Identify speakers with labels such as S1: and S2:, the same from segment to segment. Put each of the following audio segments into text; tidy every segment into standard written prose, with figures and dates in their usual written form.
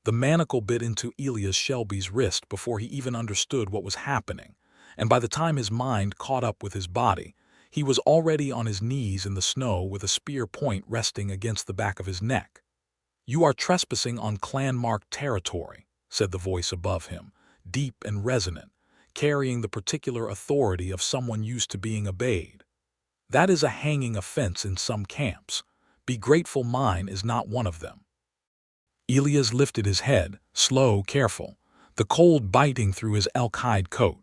S1: The manacle bit into Elias Shelby's wrist before he even understood what was happening, and by the time his mind caught up with his body, he was already on his knees in the snow with a spear point resting against the back of his neck. "You are trespassing on clan-marked territory," said the voice above him, deep and resonant, carrying the particular authority of someone used to being obeyed. "That is a hanging offense in some camps. Be grateful mine is not one of them." Elias lifted his head, slow, careful, the cold biting through his elk-hide coat.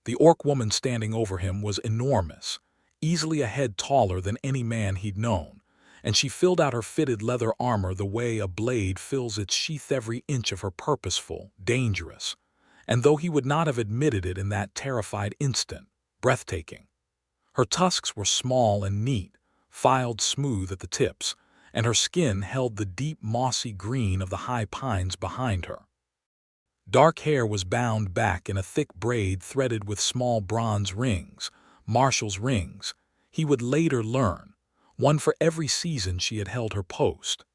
S1: The orc woman standing over him was enormous, easily a head taller than any man he'd known, and she filled out her fitted leather armor the way a blade fills its sheath, every inch of her purposeful, dangerous, and though he would not have admitted it in that terrified instant, breathtaking. Her tusks were small and neat, filed smooth at the tips, and her skin held the deep mossy green of the high pines behind her. Dark hair was bound back in a thick braid threaded with small bronze rings, Marshal's rings, he would later learn, one for every season she had held her post.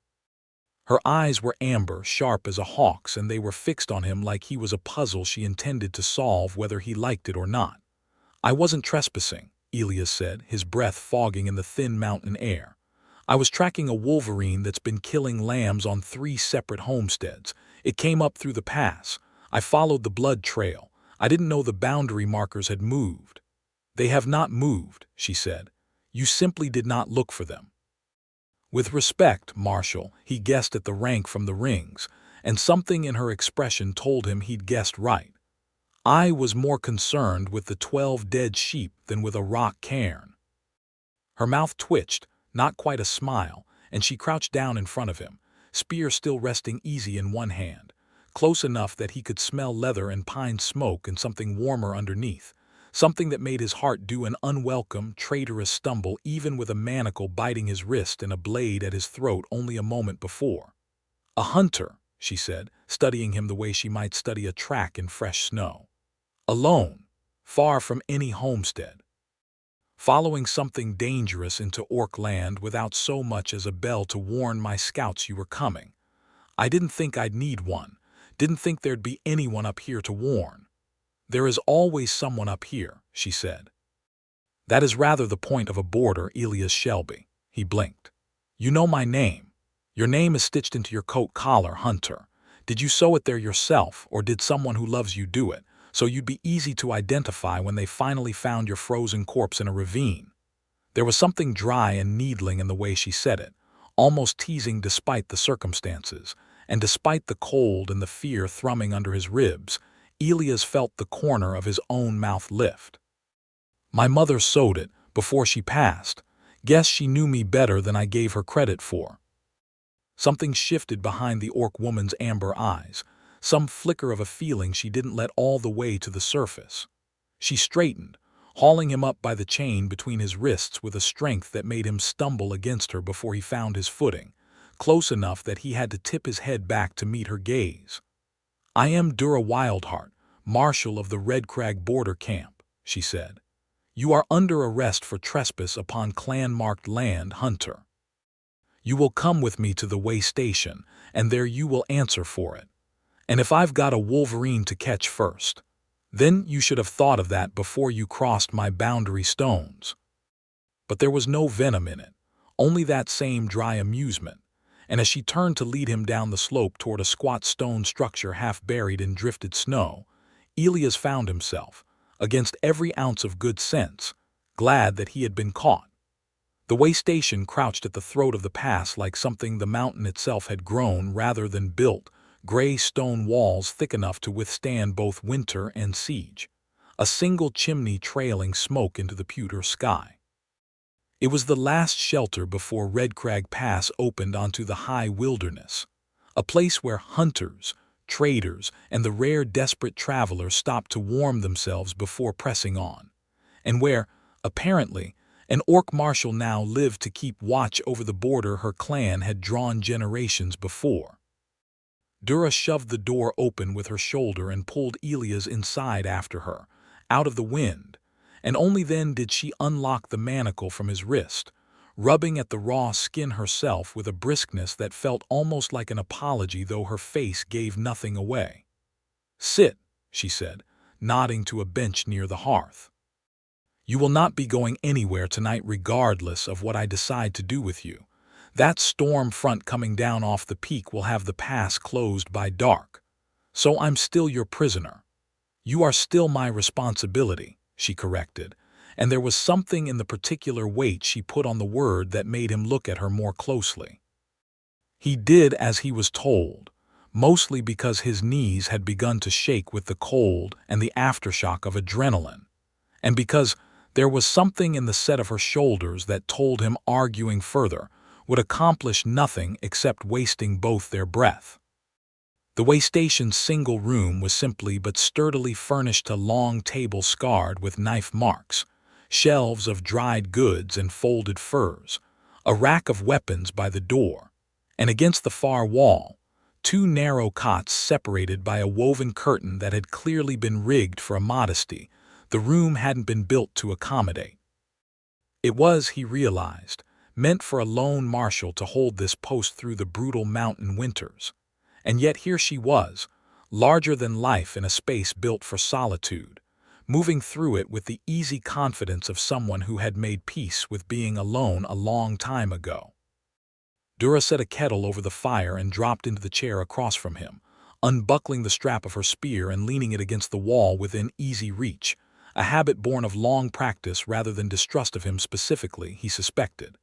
S1: Her eyes were amber, sharp as a hawk's, and they were fixed on him like he was a puzzle she intended to solve whether he liked it or not. "I wasn't trespassing," Elias said, his breath fogging in the thin mountain air. "I was tracking a wolverine that's been killing lambs on 3 separate homesteads. It came up through the pass. I followed the blood trail. I didn't know the boundary markers had moved." "They have not moved," she said. "You simply did not look for them." With respect, Marshal, he guessed at the rank from the rings, and something in her expression told him he'd guessed right. "I was more concerned with the 12 dead sheep than with a rock cairn." Her mouth twitched, not quite a smile, and she crouched down in front of him, spear still resting easy in one hand, close enough that he could smell leather and pine smoke and something warmer underneath, something that made his heart do an unwelcome, traitorous stumble even with a manacle biting his wrist and a blade at his throat only a moment before. "A hunter," she said, studying him the way she might study a track in fresh snow. "Alone, far from any homestead. Following something dangerous into orc land without so much as a bell to warn my scouts you were coming. I didn't think I'd need one, didn't think there'd be anyone up here to warn." "There is always someone up here," she said. "That is rather the point of a border, Elias Shelby." He blinked. "You know my name. Your name is stitched into your coat collar, Hunter. Did you sew it there yourself, or did someone who loves you do it, so you'd be easy to identify when they finally found your frozen corpse in a ravine?" There was something dry and needling in the way she said it, almost teasing despite the circumstances, and despite the cold and the fear thrumming under his ribs, Elias felt the corner of his own mouth lift. "My mother sewed it before she passed. Guess she knew me better than I gave her credit for." Something shifted behind the orc woman's amber eyes, some flicker of a feeling she didn't let all the way to the surface. She straightened, hauling him up by the chain between his wrists with a strength that made him stumble against her before he found his footing, close enough that he had to tip his head back to meet her gaze. "I am Dura Wildheart, Marshal of the Red Crag border camp," she said. "You are under arrest for trespass upon clan-marked land, Hunter. You will come with me to the way station, and there you will answer for it. And if I've got a wolverine to catch first, then you should have thought of that before you crossed my boundary stones." But there was no venom in it, only that same dry amusement, and as she turned to lead him down the slope toward a squat stone structure half buried in drifted snow, Elias found himself, against every ounce of good sense, glad that he had been caught. The way station crouched at the throat of the pass like something the mountain itself had grown rather than built, gray stone walls thick enough to withstand both winter and siege, a single chimney trailing smoke into the pewter sky. It was the last shelter before Red Crag Pass opened onto the high wilderness, a place where hunters, traders, and the rare desperate traveler stopped to warm themselves before pressing on, and where, apparently, an Orc Marshal now lived to keep watch over the border her clan had drawn generations before. Dura shoved the door open with her shoulder and pulled Elias inside after her, out of the wind, and only then did she unlock the manacle from his wrist, rubbing at the raw skin herself with a briskness that felt almost like an apology, though her face gave nothing away. "Sit," she said, nodding to a bench near the hearth. "You will not be going anywhere tonight regardless of what I decide to do with you. That storm front coming down off the peak will have the pass closed by dark. So I'm still your prisoner. You are still my responsibility," she corrected, and there was something in the particular weight she put on the word that made him look at her more closely. He did as he was told, mostly because his knees had begun to shake with the cold and the aftershock of adrenaline, and because there was something in the set of her shoulders that told him arguing further would accomplish nothing except wasting both their breath. The waystation's single room was simply but sturdily furnished, a long table scarred with knife marks, shelves of dried goods and folded furs, a rack of weapons by the door, and against the far wall, two narrow cots separated by a woven curtain that had clearly been rigged for a modesty the room hadn't been built to accommodate. It was, he realized, meant for a lone marshal to hold this post through the brutal mountain winters. And yet here she was, larger than life in a space built for solitude, moving through it with the easy confidence of someone who had made peace with being alone a long time ago. Dura set a kettle over the fire and dropped into the chair across from him, unbuckling the strap of her spear and leaning it against the wall within easy reach, a habit born of long practice rather than distrust of him specifically, he suspected.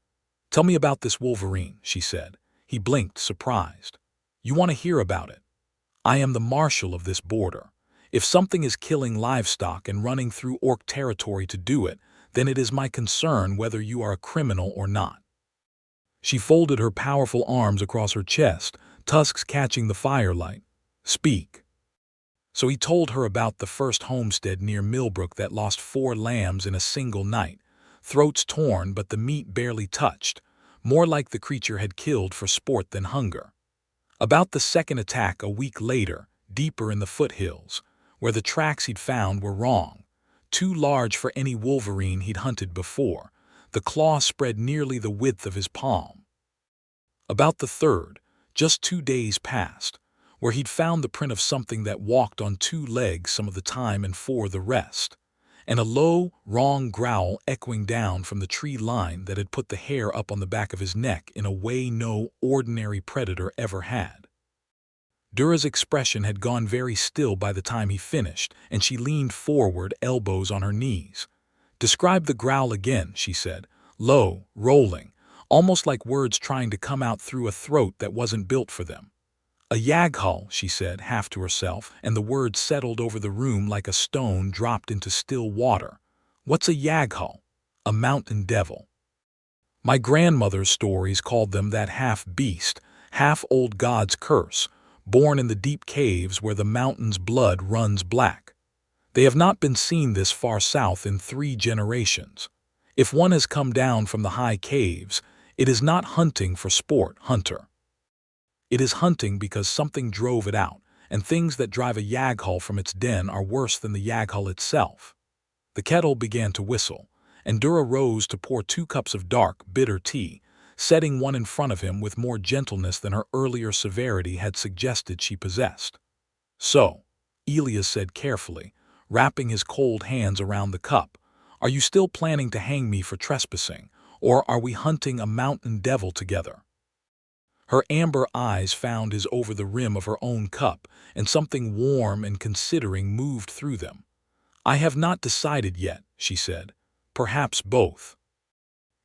S1: "Tell me about this wolverine," she said. He blinked, surprised. "You want to hear about it? I am the marshal of this border. If something is killing livestock and running through orc territory to do it, then it is my concern whether you are a criminal or not." She folded her powerful arms across her chest, tusks catching the firelight. "Speak." So he told her about the first homestead near Millbrook that lost 4 lambs in a single night, throats torn but the meat barely touched, more like the creature had killed for sport than hunger. About the second attack a week later, deeper in the foothills, where the tracks he'd found were wrong, too large for any wolverine he'd hunted before, the claw spread nearly the width of his palm. About the third, just 2 days past, where he'd found the print of something that walked on 2 legs some of the time and 4 the rest, and a low, wrong growl echoing down from the tree line that had put the hair up on the back of his neck in a way no ordinary predator ever had. Dura's expression had gone very still by the time he finished, and she leaned forward, elbows on her knees. "Describe the growl again," she said, low, rolling, almost like words trying to come out through a throat that wasn't built for them. "A yaghal," she said, half to herself, and the word settled over the room like a stone dropped into still water. "What's a yaghal?" "A mountain devil. My grandmother's stories called them that, half beast, half old god's curse, born in the deep caves where the mountain's blood runs black. They have not been seen this far south in 3 generations. If one has come down from the high caves, it is not hunting for sport, hunter. It is hunting because something drove it out, and things that drive a yaghal from its den are worse than the yaghal itself." The kettle began to whistle, and Dura rose to pour 2 cups of dark, bitter tea, setting one in front of him with more gentleness than her earlier severity had suggested she possessed. "So," Elias said carefully, wrapping his cold hands around the cup, "are you still planning to hang me for trespassing, or are we hunting a mountain devil together?" Her amber eyes found his over the rim of her own cup, and something warm and considering moved through them. "I have not decided yet," she said. "Perhaps both."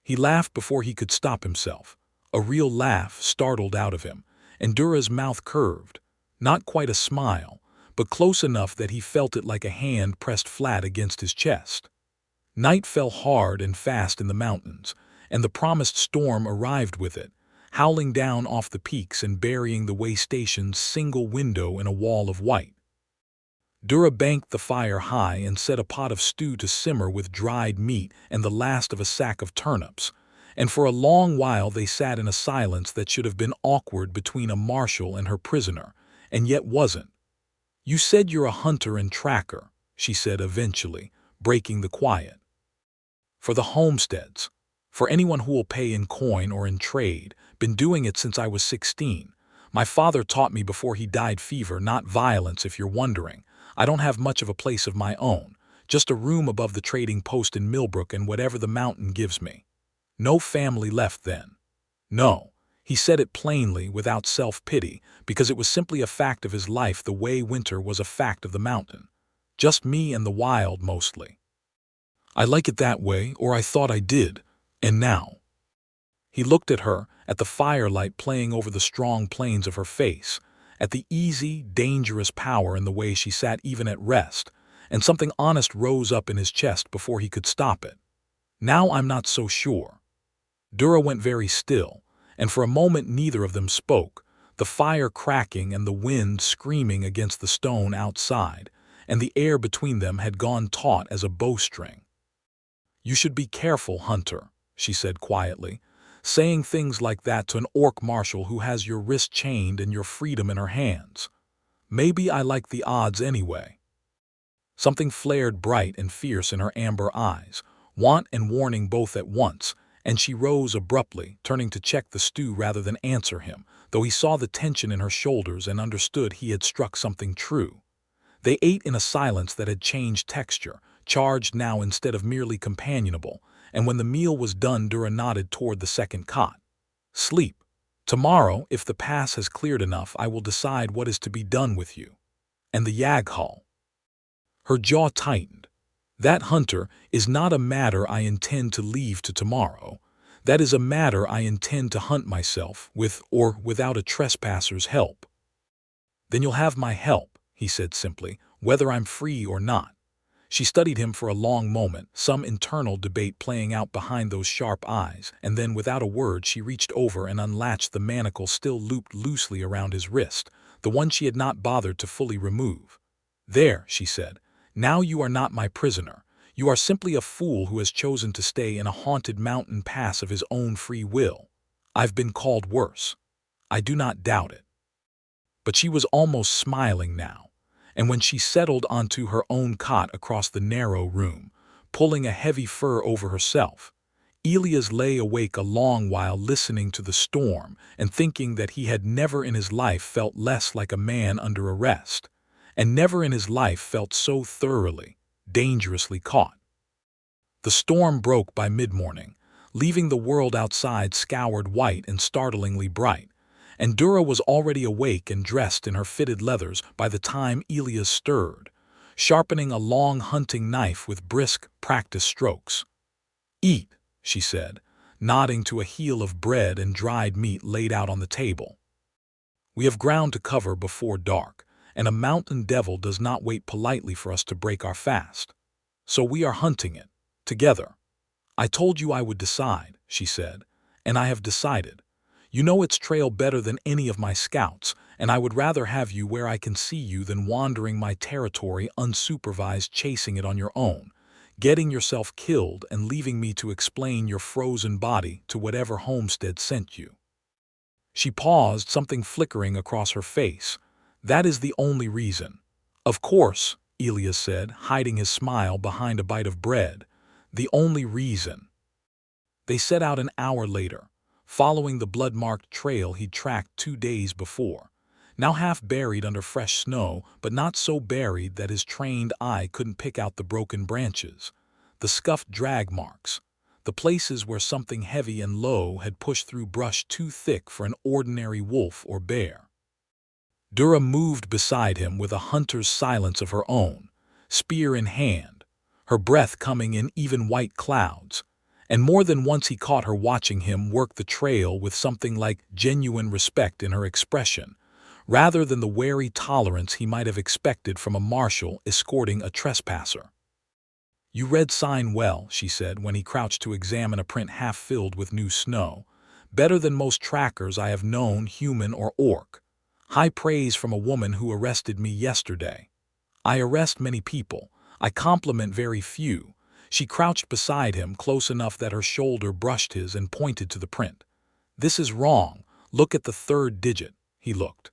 S1: He laughed before he could stop himself. A real laugh startled out of him, and Dura's mouth curved. Not quite a smile, but close enough that he felt it like a hand pressed flat against his chest. Night fell hard and fast in the mountains, and the promised storm arrived with it, howling down off the peaks and burying the way station's single window in a wall of white. Dura banked the fire high and set a pot of stew to simmer with dried meat and the last of a sack of turnips, and for a long while they sat in a silence that should have been awkward between a marshal and her prisoner, and yet wasn't. "You said you're a hunter and tracker," she said eventually, breaking the quiet. "For the homesteads. For anyone who will pay in coin or in trade, been doing it since I was 16. My father taught me before he died fever, not violence if you're wondering. I don't have much of a place of my own, just a room above the trading post in Millbrook and whatever the mountain gives me. No family left then. No. He said it plainly, without self-pity, because it was simply a fact of his life the way winter was a fact of the mountain. Just me and the wild, mostly. I like it that way, or I thought I did. And now. He looked at her, at the firelight playing over the strong planes of her face, at the easy, dangerous power in the way she sat even at rest, and something honest rose up in his chest before he could stop it. Now I'm not so sure. Dura went very still, and for a moment neither of them spoke, the fire cracking and the wind screaming against the stone outside, and the air between them had gone taut as a bowstring. "You should be careful, Hunter," she said quietly, saying things like that to an Orc Marshal who has your wrist chained and your freedom in her hands. Maybe I like the odds anyway. Something flared bright and fierce in her amber eyes, want and warning both at once, and she rose abruptly, turning to check the stew rather than answer him, though he saw the tension in her shoulders and understood he had struck something true. They ate in a silence that had changed texture, charged now instead of merely companionable, and when the meal was done Dura nodded toward the second cot. "Sleep. Tomorrow, if the pass has cleared enough, I will decide what is to be done with you. And the Yaghal." Her jaw tightened. "That, Hunter, is not a matter I intend to leave to tomorrow. That is a matter I intend to hunt myself, with or without a trespasser's help." "Then you'll have my help," he said simply, "whether I'm free or not." She studied him for a long moment, some internal debate playing out behind those sharp eyes, and then without a word she reached over and unlatched the manacle still looped loosely around his wrist, the one she had not bothered to fully remove. "There," she said, "now you are not my prisoner. You are simply a fool who has chosen to stay in a haunted mountain pass of his own free will. I've been called worse. I do not doubt it." But she was almost smiling now. And when she settled onto her own cot across the narrow room, pulling a heavy fur over herself, Elias lay awake a long while listening to the storm and thinking that he had never in his life felt less like a man under arrest, and never in his life felt so thoroughly, dangerously caught. The storm broke by mid-morning, leaving the world outside scoured white and startlingly bright, and Dura was already awake and dressed in her fitted leathers by the time Elias stirred, sharpening a long hunting knife with brisk, practiced strokes. "Eat," she said, nodding to a heel of bread and dried meat laid out on the table. "We have ground to cover before dark, and a mountain devil does not wait politely for us to break our fast. So we are hunting it, together. I told you I would decide," she said, "and I have decided. You know its trail better than any of my scouts, and I would rather have you where I can see you than wandering my territory unsupervised chasing it on your own, getting yourself killed and leaving me to explain your frozen body to whatever homestead sent you." She paused, something flickering across her face. "That is the only reason." "Of course," Elias said, hiding his smile behind a bite of bread. "The only reason." They set out an hour later, following the blood-marked trail he'd tracked 2 days before, now half buried under fresh snow, but not so buried that his trained eye couldn't pick out the broken branches, the scuffed drag marks, the places where something heavy and low had pushed through brush too thick for an ordinary wolf or bear. Dura moved beside him with a hunter's silence of her own, spear in hand, her breath coming in even white clouds, and more than once he caught her watching him work the trail with something like genuine respect in her expression, rather than the wary tolerance he might have expected from a marshal escorting a trespasser. "You read sign well," she said when he crouched to examine a print half filled with new snow. "Better than most trackers I have known, human or orc. High praise from a woman who arrested me yesterday. I arrest many people. I compliment very few." She crouched beside him, close enough that her shoulder brushed his and pointed to the print. "This is wrong. Look at the 3rd digit." He looked.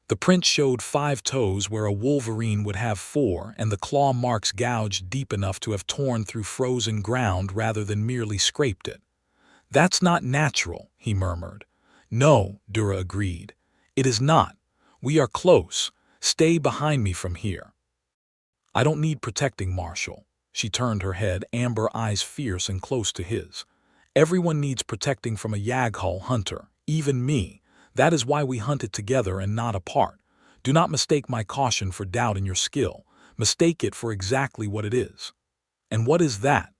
S1: The print showed 5 toes where a wolverine would have 4, and the claw marks gouged deep enough to have torn through frozen ground rather than merely scraped it. "That's not natural," he murmured. "No," Dura agreed. "It is not. We are close. Stay behind me from here." "I don't need protecting, Marshal." She turned her head, amber eyes fierce and close to his. "Everyone needs protecting from a Yaghal hunter, even me. That is why we hunted together and not apart. Do not mistake my caution for doubt in your skill. Mistake it for exactly what it is." "And what is that?"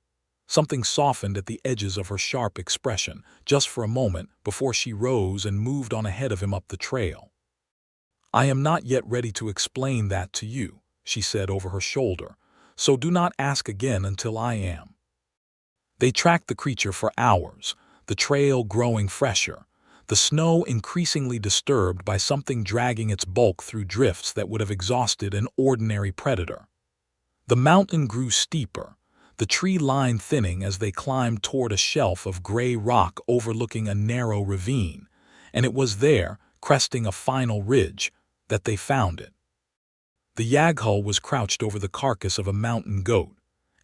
S1: Something softened at the edges of her sharp expression, just for a moment, before she rose and moved on ahead of him up the trail. "I am not yet ready to explain that to you," she said over her shoulder, "so do not ask again until I am." They tracked the creature for hours, the trail growing fresher, the snow increasingly disturbed by something dragging its bulk through drifts that would have exhausted an ordinary predator. The mountain grew steeper, the tree line thinning as they climbed toward a shelf of gray rock overlooking a narrow ravine, and it was there, cresting a final ridge, that they found it. The Yaghal was crouched over the carcass of a mountain goat,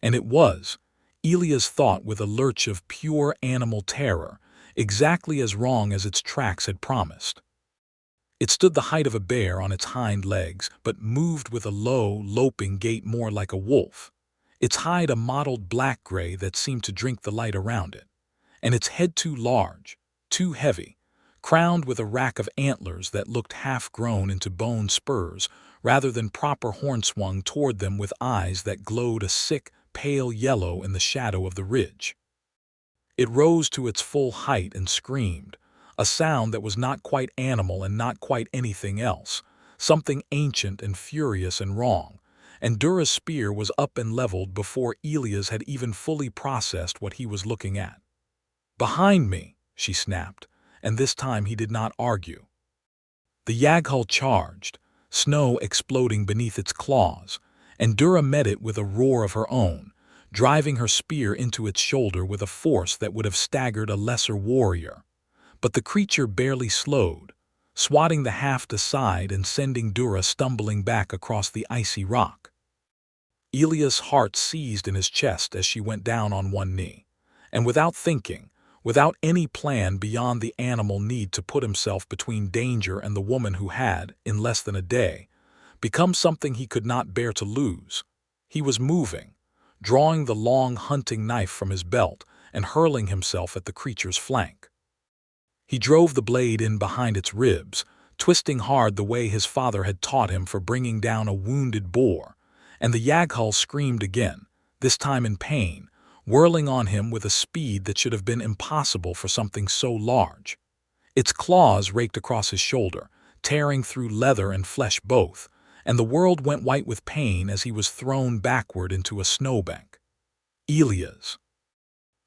S1: and it was, Elias thought with a lurch of pure animal terror, exactly as wrong as its tracks had promised. It stood the height of a bear on its hind legs, but moved with a low, loping gait more like a wolf, its hide a mottled black-gray that seemed to drink the light around it, and its head too large, too heavy, crowned with a rack of antlers that looked half-grown into bone spurs rather than proper horn-swung toward them with eyes that glowed a sick, pale yellow in the shadow of the ridge. It rose to its full height and screamed, a sound that was not quite animal and not quite anything else, something ancient and furious and wrong, and Dura's spear was up and leveled before Elias had even fully processed what he was looking at. "Behind me," she snapped, and this time he did not argue. The Yaghal charged, snow exploding beneath its claws, and Dura met it with a roar of her own, driving her spear into its shoulder with a force that would have staggered a lesser warrior. But the creature barely slowed, swatting the haft aside and sending Dura stumbling back across the icy rock. Elias' heart seized in his chest as she went down on one knee, and without thinking, without any plan beyond the animal need to put himself between danger and the woman who had, in less than a day, become something he could not bear to lose, he was moving, drawing the long hunting knife from his belt and hurling himself at the creature's flank. He drove the blade in behind its ribs, twisting hard the way his father had taught him for bringing down a wounded boar, and the Yaghal screamed again, this time in pain, whirling on him with a speed that should have been impossible for something so large. Its claws raked across his shoulder, tearing through leather and flesh both, and the world went white with pain as he was thrown backward into a snowbank. "Elias."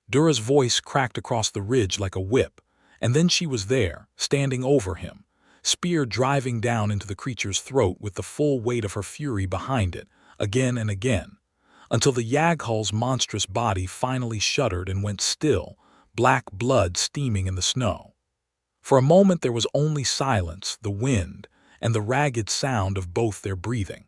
S1: Dura's voice cracked across the ridge like a whip, and then she was there, standing over him, spear driving down into the creature's throat with the full weight of her fury behind it, again and again, until the Yaghal's monstrous body finally shuddered and went still, black blood steaming in the snow. For a moment there was only silence, the wind, and the ragged sound of both their breathing.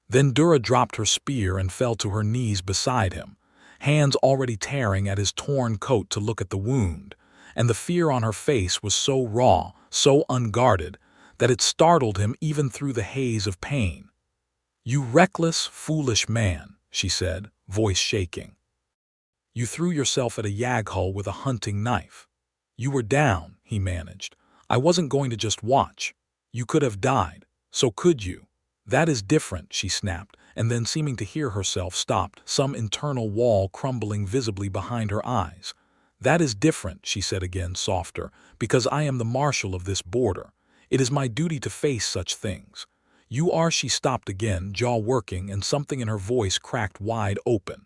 S1: Then Dura dropped her spear and fell to her knees beside him, hands already tearing at his torn coat to look at the wound, and the fear on her face was so raw, so unguarded, that it startled him even through the haze of pain. "You reckless, foolish man," she said, voice shaking. "You threw yourself at a Yaghal with a hunting knife. You were down," he managed. "I wasn't going to just watch. You could have died. So could you?" "That is different," she snapped, and then seeming to hear herself stopped, some internal wall crumbling visibly behind her eyes. "That is different," she said again, softer, "because I am the marshal of this border. It is my duty to face such things. You are—" She stopped again, jaw working, and something in her voice cracked wide open.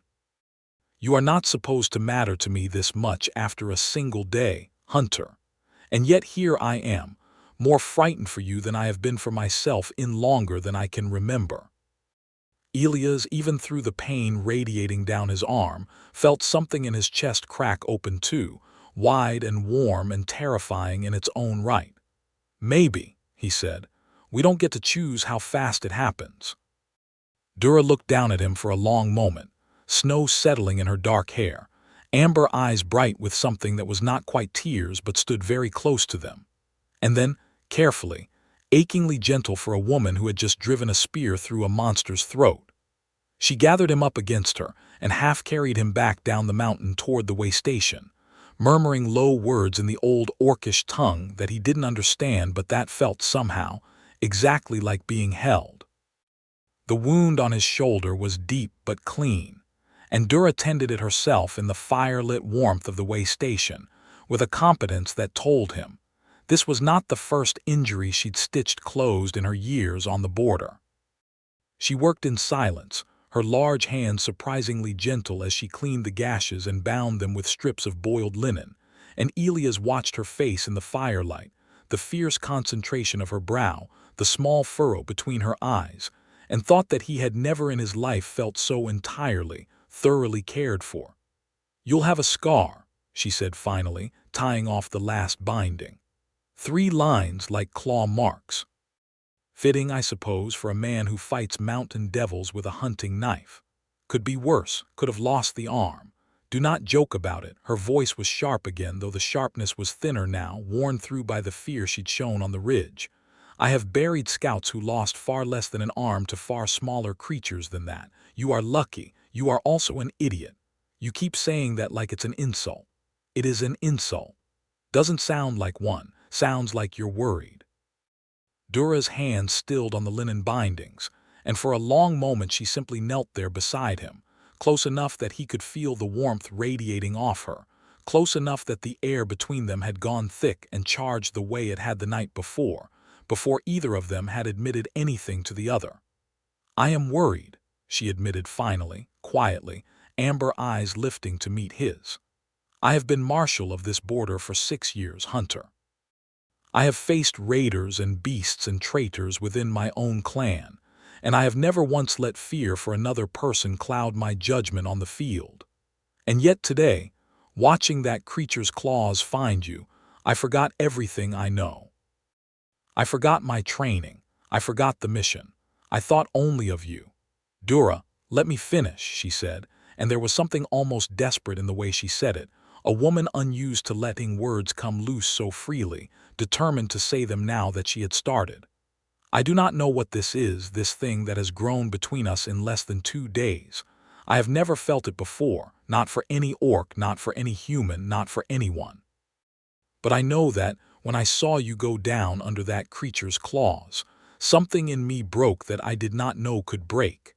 S1: "You are not supposed to matter to me this much after a single day, Hunter. And yet here I am, more frightened for you than I have been for myself in longer than I can remember." Elias, even through the pain radiating down his arm, felt something in his chest crack open too, wide and warm and terrifying in its own right. "Maybe," he said, "we don't get to choose how fast it happens." Dura looked down at him for a long moment, snow settling in her dark hair, amber eyes bright with something that was not quite tears but stood very close to them. And then, carefully, achingly gentle for a woman who had just driven a spear through a monster's throat. She gathered him up against her and half carried him back down the mountain toward the way station, murmuring low words in the old orcish tongue that he didn't understand but that felt somehow exactly like being held. The wound on his shoulder was deep but clean, and Dura tended it herself in the fire-lit warmth of the way station, with a competence that told him this was not the first injury she'd stitched closed in her years on the border. She worked in silence, her large hands surprisingly gentle as she cleaned the gashes and bound them with strips of boiled linen, and Elias watched her face in the firelight, the fierce concentration of her brow, the small furrow between her eyes, and thought that he had never in his life felt so entirely, thoroughly cared for. "You'll have a scar," she said finally, tying off the last binding. 3 lines like claw marks. Fitting, I suppose, for a man who fights mountain devils with a hunting knife. Could be worse, could have lost the arm. Do not joke about it. Her voice was sharp again, though the sharpness was thinner now, worn through by the fear she'd shown on the ridge. I have buried scouts who lost far less than an arm to far smaller creatures than that. You are lucky. You are also an idiot. You keep saying that like it's an insult. It is an insult. Doesn't sound like one. Sounds like you're worried. Dura's hand stilled on the linen bindings, and for a long moment she simply knelt there beside him, close enough that he could feel the warmth radiating off her, close enough that the air between them had gone thick and charged the way it had the night before either of them had admitted anything to the other. "I am worried," she admitted finally, quietly, amber eyes lifting to meet his. "I have been marshal of this border for 6 years, Hunter. I have faced raiders and beasts and traitors within my own clan, and I have never once let fear for another person cloud my judgment on the field. And yet today, watching that creature's claws find you, I forgot everything I know. I forgot my training. I forgot the mission. I thought only of you." "Dura, let me finish," she said, and there was something almost desperate in the way she said it, a woman unused to letting words come loose so freely, determined to say them now that she had started. "I do not know what this is, this thing that has grown between us in less than 2 days. I have never felt it before, not for any orc, not for any human, not for anyone. But I know that, when I saw you go down under that creature's claws, something in me broke that I did not know could break.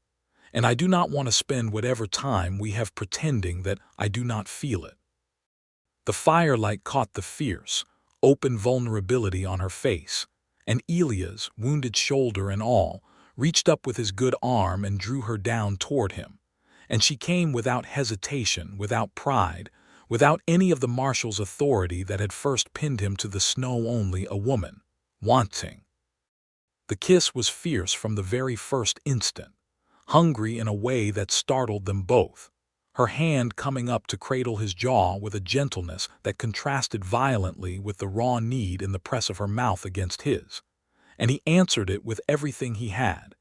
S1: And I do not want to spend whatever time we have pretending that I do not feel it." The firelight caught the fierce, open vulnerability on her face, and Elias, wounded shoulder and all, reached up with his good arm and drew her down toward him. And she came without hesitation, without pride, without any of the marshal's authority that had first pinned him to the snow, only a woman, wanting. The kiss was fierce from the very first instant, hungry in a way that startled them both, her hand coming up to cradle his jaw with a gentleness that contrasted violently with the raw need in the press of her mouth against his. And he answered it with everything he had,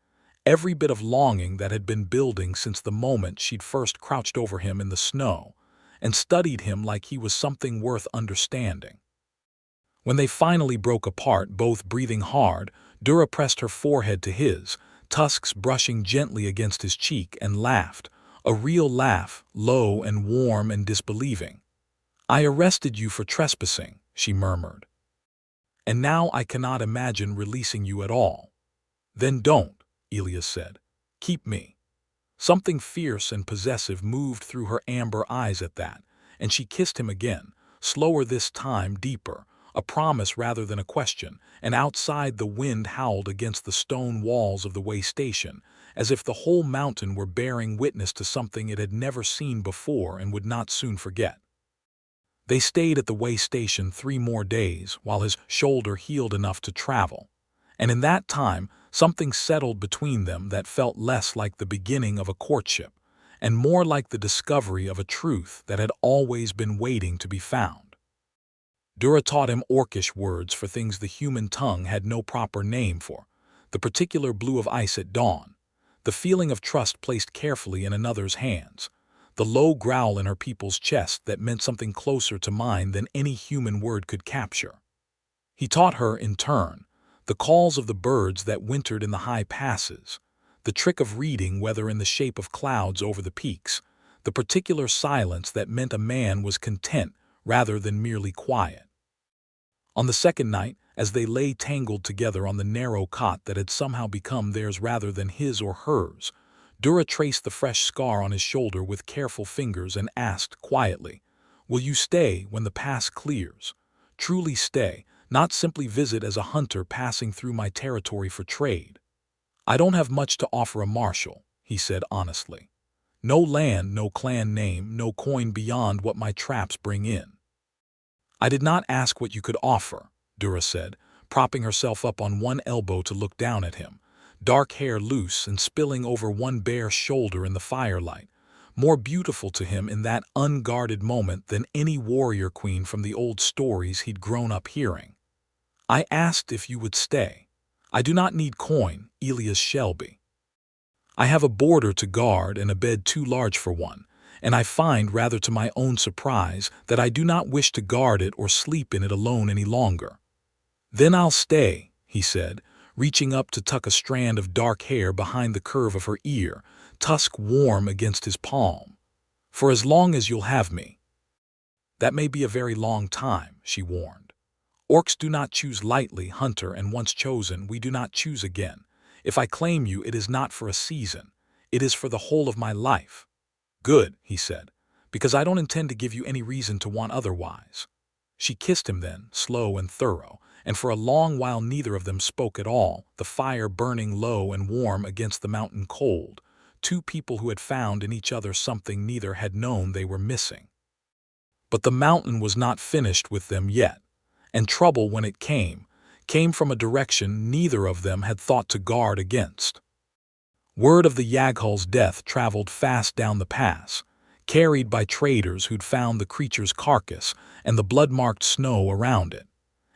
S1: every bit of longing that had been building since the moment she'd first crouched over him in the snow and studied him like he was something worth understanding. When they finally broke apart, both breathing hard, Dura pressed her forehead to his, tusks brushing gently against his cheek, and laughed, a real laugh, low and warm and disbelieving. "I arrested you for trespassing," she murmured. "And now I cannot imagine releasing you at all." "Then don't," Elias said. "Keep me." Something fierce and possessive moved through her amber eyes at that, and she kissed him again, slower this time, deeper, a promise rather than a question, and outside the wind howled against the stone walls of the way station, as if the whole mountain were bearing witness to something it had never seen before and would not soon forget. They stayed at the way station 3 more days while his shoulder healed enough to travel, and in that time something settled between them that felt less like the beginning of a courtship and more like the discovery of a truth that had always been waiting to be found. Dura taught him orcish words for things the human tongue had no proper name for, the particular blue of ice at dawn, the feeling of trust placed carefully in another's hands, the low growl in her people's chest that meant something closer to mine than any human word could capture. He taught her, in turn, the calls of the birds that wintered in the high passes, the trick of reading weather in the shape of clouds over the peaks, the particular silence that meant a man was content rather than merely quiet. On the second night, as they lay tangled together on the narrow cot that had somehow become theirs rather than his or hers, Dura traced the fresh scar on his shoulder with careful fingers and asked quietly, "Will you stay when the pass clears? Truly stay, not simply visit as a hunter passing through my territory for trade." "I don't have much to offer a marshal," he said honestly. "No land, no clan name, no coin beyond what my traps bring in." "I did not ask what you could offer," Dura said, propping herself up on one elbow to look down at him, dark hair loose and spilling over one bare shoulder in the firelight, more beautiful to him in that unguarded moment than any warrior queen from the old stories he'd grown up hearing. "I asked if you would stay. I do not need coin, Elias Shelby. I have a border to guard and a bed too large for one, and I find, rather to my own surprise, that I do not wish to guard it or sleep in it alone any longer." "Then I'll stay," he said, reaching up to tuck a strand of dark hair behind the curve of her ear, tusk warm against his palm. "For as long as you'll have me." "That may be a very long time," she warned. "Orcs do not choose lightly, hunter, and once chosen, we do not choose again. If I claim you, it is not for a season. It is for the whole of my life." "Good," he said, "because I don't intend to give you any reason to want otherwise." She kissed him then, slow and thorough, and for a long while neither of them spoke at all, the fire burning low and warm against the mountain cold, two people who had found in each other something neither had known they were missing. But the mountain was not finished with them yet, and trouble, when it came from a direction neither of them had thought to guard against. Word of the Yaghul's death traveled fast down the pass, carried by traders who'd found the creature's carcass and the blood-marked snow around it.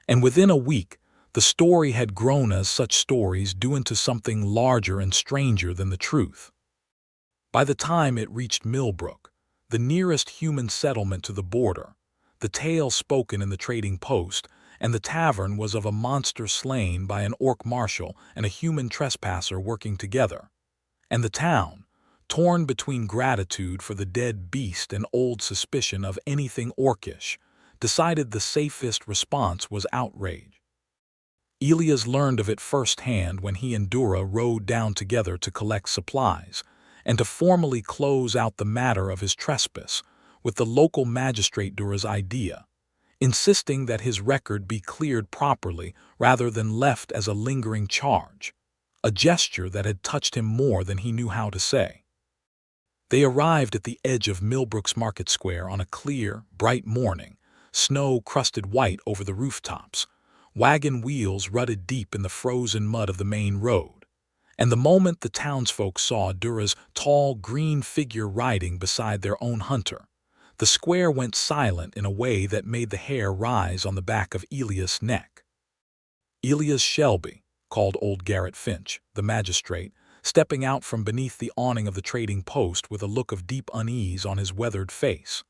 S1: And within a week, the story had grown as such stories do into something larger and stranger than the truth. By the time it reached Millbrook, the nearest human settlement to the border, the tale spoken in the trading post, and the tavern was of a monster slain by an Orc Marshal and a human trespasser working together. And the town, torn between gratitude for the dead beast and old suspicion of anything orcish, decided the safest response was outrage. Elias learned of it firsthand when he and Dura rode down together to collect supplies, and to formally close out the matter of his trespass, with the local magistrate Dura's idea, insisting that his record be cleared properly rather than left as a lingering charge, a gesture that had touched him more than he knew how to say. They arrived at the edge of Millbrook's Market Square on a clear, bright morning, snow crusted white over the rooftops, wagon wheels rutted deep in the frozen mud of the main road, and the moment the townsfolk saw Dura's tall green figure riding beside their own hunter, the square went silent in a way that made the hair rise on the back of Elias' neck. "Elias Shelby," called old Garrett Finch, the magistrate, stepping out from beneath the awning of the trading post with a look of deep unease on his weathered face.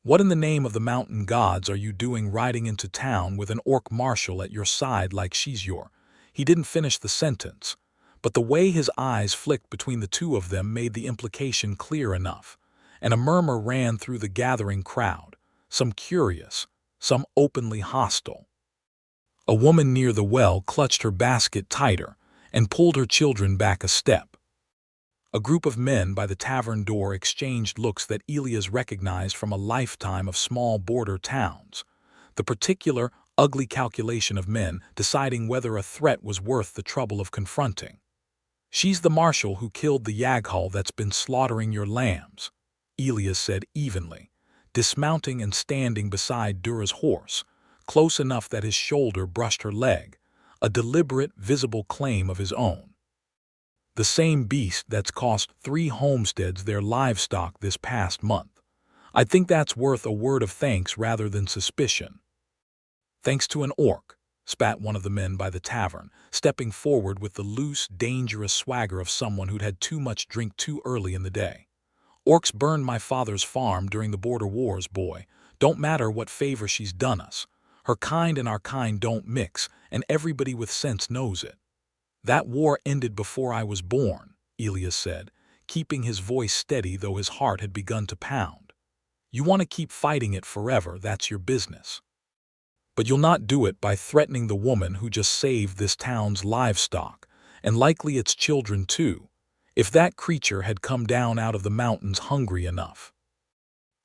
S1: "What in the name of the mountain gods are you doing riding into town with an Orc Marshal at your side like she's your—" He didn't finish the sentence, but the way his eyes flicked between the two of them made the implication clear enough, and a murmur ran through the gathering crowd, some curious, some openly hostile. A woman near the well clutched her basket tighter and pulled her children back a step. A group of men by the tavern door exchanged looks that Elias recognized from a lifetime of small border towns, the particular, ugly calculation of men deciding whether a threat was worth the trouble of confronting. "She's the marshal who killed the Yaghul that's been slaughtering your lambs," Elias said evenly, dismounting and standing beside Dura's horse, close enough that his shoulder brushed her leg, a deliberate, visible claim of his own. "The same beast that's cost 3 homesteads their livestock this past month. I think that's worth a word of thanks rather than suspicion." "Thanks to an orc," spat one of the men by the tavern, stepping forward with the loose, dangerous swagger of someone who'd had too much drink too early in the day. Orcs burned my father's farm during the border wars, boy. Don't matter what favor she's done us. Her kind and our kind don't mix, and everybody with sense knows it. That war ended before I was born, Elias said, keeping his voice steady though his heart had begun to pound. You want to keep fighting it forever, that's your business. But you'll not do it by threatening the woman who just saved this town's livestock, and likely its children too, if that creature had come down out of the mountains hungry enough.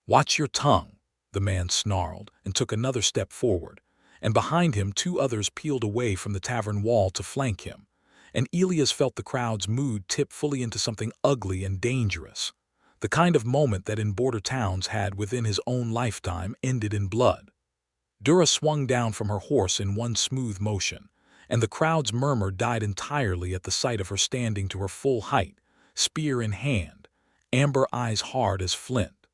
S1: Watch your tongue, the man snarled and took another step forward, and behind him 2 others peeled away from the tavern wall to flank him, and Elias felt the crowd's mood tip fully into something ugly and dangerous, the kind of moment that in border towns had within his own lifetime ended in blood. Dura swung down from her horse in one smooth motion, and the crowd's murmur died entirely at the sight of her standing to her full height, spear in hand, amber eyes hard as flint.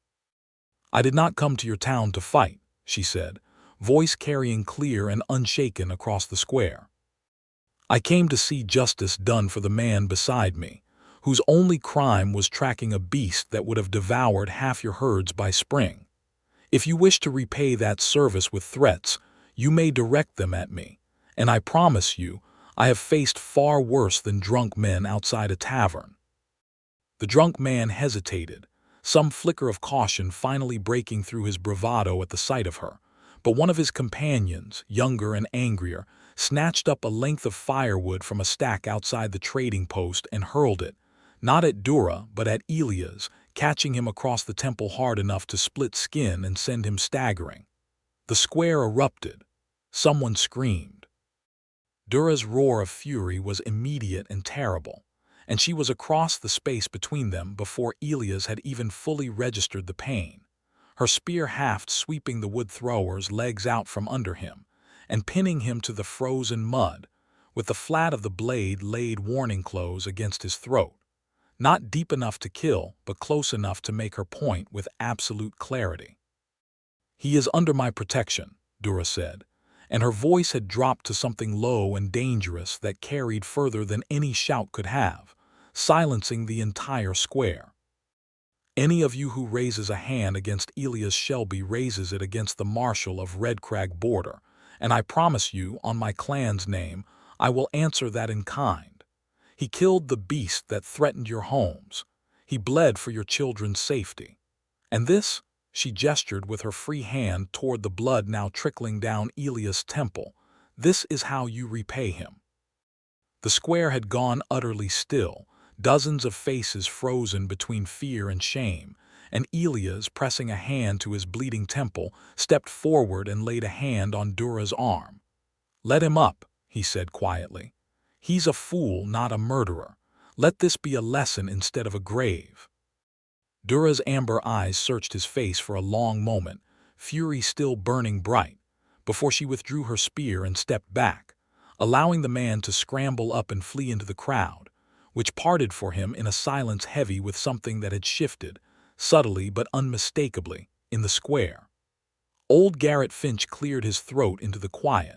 S1: I did not come to your town to fight, she said, voice carrying clear and unshaken across the square. I came to see justice done for the man beside me, whose only crime was tracking a beast that would have devoured half your herds by spring. If you wish to repay that service with threats, you may direct them at me, and I promise you, I have faced far worse than drunk men outside a tavern. The drunk man hesitated, some flicker of caution finally breaking through his bravado at the sight of her, but one of his companions, younger and angrier, snatched up a length of firewood from a stack outside the trading post and hurled it, not at Dura but at Elias, catching him across the temple hard enough to split skin and send him staggering. The square erupted. Someone screamed. Dura's roar of fury was immediate and terrible, and she was across the space between them before Elias had even fully registered the pain, her spear haft sweeping the wood thrower's legs out from under him and pinning him to the frozen mud, with the flat of the blade laid warning close against his throat. Not deep enough to kill, but close enough to make her point with absolute clarity. He is under my protection, Dura said, and her voice had dropped to something low and dangerous that carried further than any shout could have, silencing the entire square. Any of you who raises a hand against Elias Shelby raises it against the Marshal of Red Crag Border, and I promise you, on my clan's name, I will answer that in kind. He killed the beast that threatened your homes. He bled for your children's safety. And this, she gestured with her free hand toward the blood now trickling down Elias' temple, this is how you repay him. The square had gone utterly still, dozens of faces frozen between fear and shame, and Elias, pressing a hand to his bleeding temple, stepped forward and laid a hand on Dura's arm. Let him up, he said quietly. He's a fool, not a murderer. Let this be a lesson instead of a grave. Dura's amber eyes searched his face for a long moment, fury still burning bright, before she withdrew her spear and stepped back, allowing the man to scramble up and flee into the crowd, which parted for him in a silence heavy with something that had shifted, subtly but unmistakably, in the square. Old Garrett Finch cleared his throat into the quiet,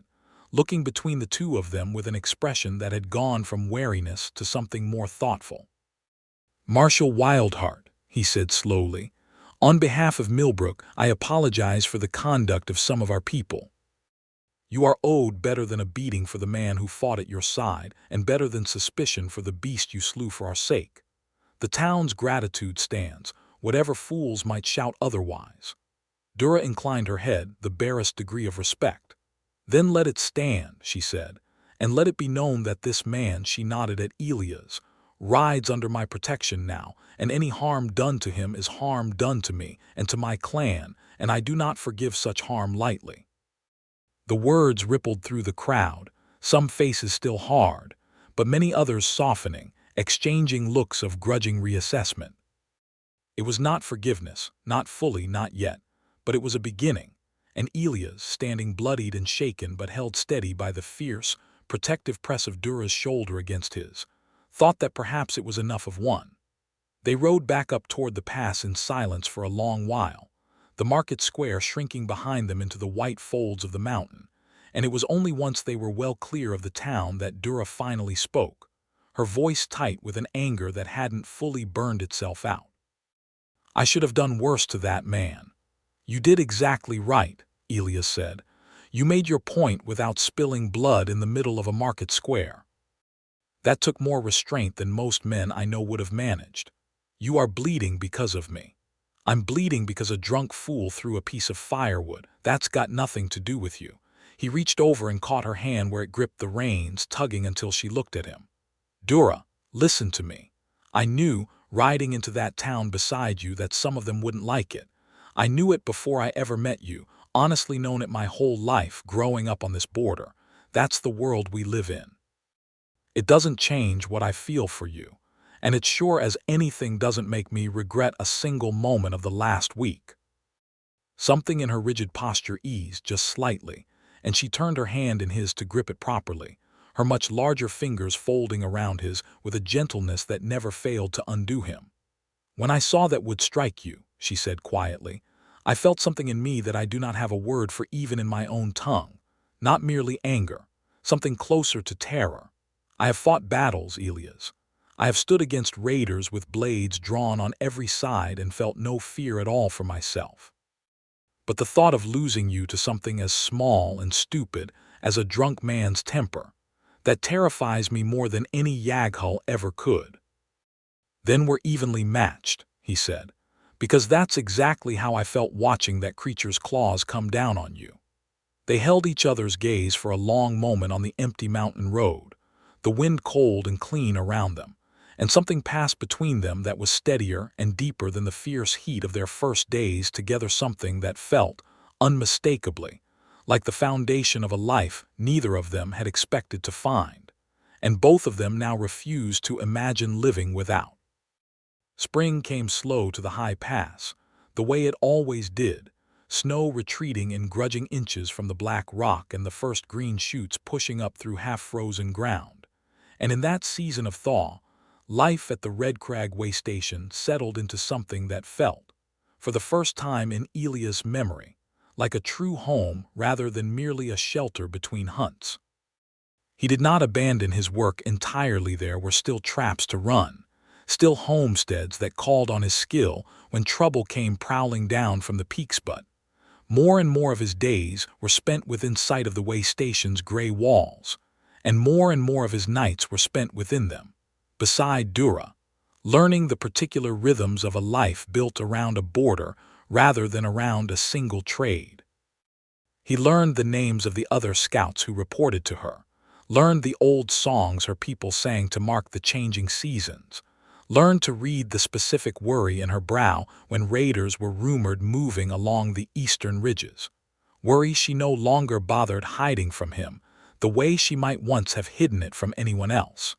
S1: looking between the 2 of them with an expression that had gone from wariness to something more thoughtful. Marshal Wildheart, he said slowly, on behalf of Millbrook, I apologize for the conduct of some of our people. You are owed better than a beating for the man who fought at your side, and better than suspicion for the beast you slew for our sake. The town's gratitude stands, whatever fools might shout otherwise. Dura inclined her head, the barest degree of respect. Then let it stand, she said, and let it be known that this man, she nodded at Elias, rides under my protection now, and any harm done to him is harm done to me and to my clan, and I do not forgive such harm lightly. The words rippled through the crowd, some faces still hard, but many others softening, exchanging looks of grudging reassessment. It was not forgiveness, not fully, not yet, but it was a beginning, and Elias, standing bloodied and shaken but held steady by the fierce, protective press of Dura's shoulder against his, thought that perhaps it was enough of one. They rode back up toward the pass in silence for a long while, the market square shrinking behind them into the white folds of the mountain, and it was only once they were well clear of the town that Dura finally spoke, her voice tight with an anger that hadn't fully burned itself out. I should have done worse to that man." "You did exactly right," Elias said. "You made your point without spilling blood in the middle of a market square. That took more restraint than most men I know would have managed. You are bleeding because of me. I'm bleeding because a drunk fool threw a piece of firewood. That's got nothing to do with you." He reached over and caught her hand where it gripped the reins, tugging until she looked at him. "Dura, listen to me. I knew, riding into that town beside you, that some of them wouldn't like it. I knew it before I ever met you, honestly known it my whole life growing up on this border. That's the world we live in. It doesn't change what I feel for you, and it sure as anything doesn't make me regret a single moment of the last week." Something in her rigid posture eased just slightly, and she turned her hand in his to grip it properly, her much larger fingers folding around his with a gentleness that never failed to undo him. "When I saw that would strike you," she said quietly, "I felt something in me that I do not have a word for even in my own tongue. Not merely anger, something closer to terror. I have fought battles, Elias. I have stood against raiders with blades drawn on every side and felt no fear at all for myself. But the thought of losing you to something as small and stupid as a drunk man's temper, that terrifies me more than any Yaghull ever could." "Then we're evenly matched," he said, "because that's exactly how I felt watching that creature's claws come down on you." They held each other's gaze for a long moment on the empty mountain road, the wind cold and clean around them, and something passed between them that was steadier and deeper than the fierce heat of their first days together, something that felt, unmistakably, like the foundation of a life neither of them had expected to find, and both of them now refused to imagine living without. Spring came slow to the high pass, the way it always did, snow retreating in grudging inches from the black rock and the first green shoots pushing up through half-frozen ground. And in that season of thaw, life at the Red Crag way station settled into something that felt, for the first time in Elias' memory, like a true home rather than merely a shelter between hunts. He did not abandon his work entirely. There were still traps to run, still homesteads that called on his skill when trouble came prowling down from the peaks, but more and more of his days were spent within sight of the way station's gray walls, and more of his nights were spent within them, beside Dura, learning the particular rhythms of a life built around a border rather than around a single trade. He learned the names of the other scouts who reported to her, learned the old songs her people sang to mark the changing seasons, learned to read the specific worry in her brow when raiders were rumored moving along the eastern ridges, worry she no longer bothered hiding from him the way she might once have hidden it from anyone else.